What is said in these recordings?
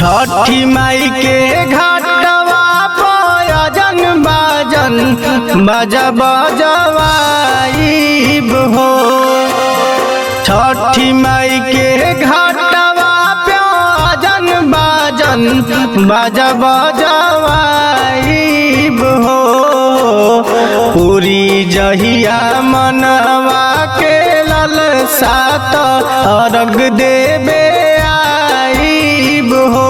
छठी माई के घाटवा पयजन बाजन बाजा बजवाइब हो। छठी माई के घाटवा पयजन बाजन बाजा बजवाइब हो। पूरी जहिया मनवा के ललसा त अर्घ देबे आइब हो।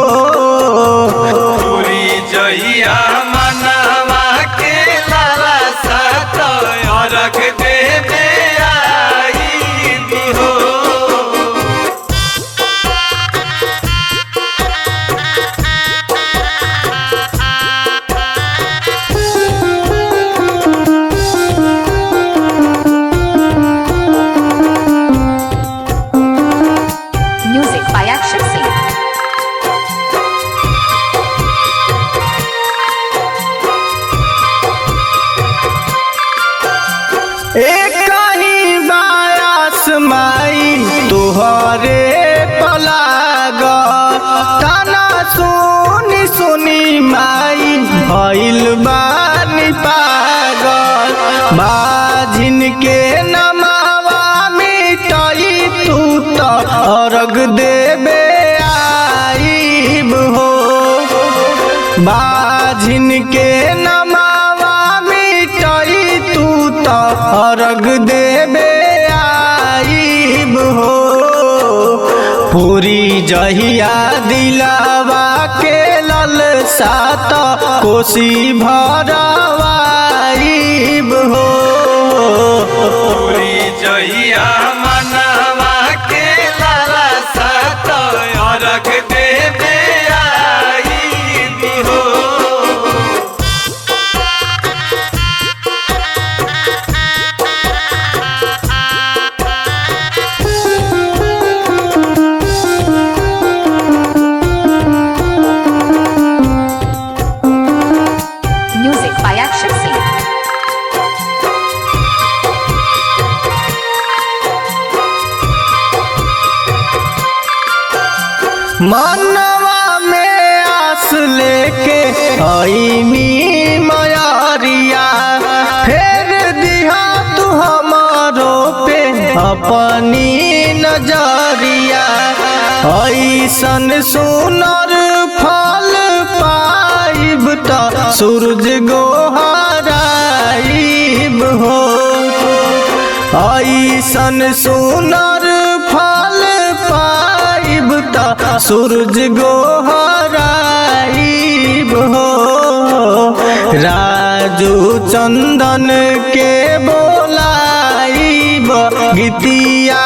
पूरी जहिया मनवा के ललसा त अर्घ देबे आइब हो। Music by Akshay Singh. एक ही बायास माई तुहरे पलाग ताना सुनी सुनी माई भइल बानी पागल। बाझिन के नमावा मिटई तू त अर्घ देबे आइब हो। बाझिन के नमावा मिटई तू त अर्घ देबे आइब हो। पूरी जहिया दिलावा के ललसा त कोसी भरवाइब हो। पूरी जहिया मनवा के ललसा त अर्घ देबे आइब हो। Music by Akshay Singh. मनवा में आस लेके आईनी मयारिया फेर दिहा तू हमारो पे अपनी नजरिया। ऐसन सुनर फल पाइब त सूरज गोहराइब हो। ऐसन सुनर फल पाइब त सूरज गोहराइब हो। राजू चंदन के बोलाइब गीतिया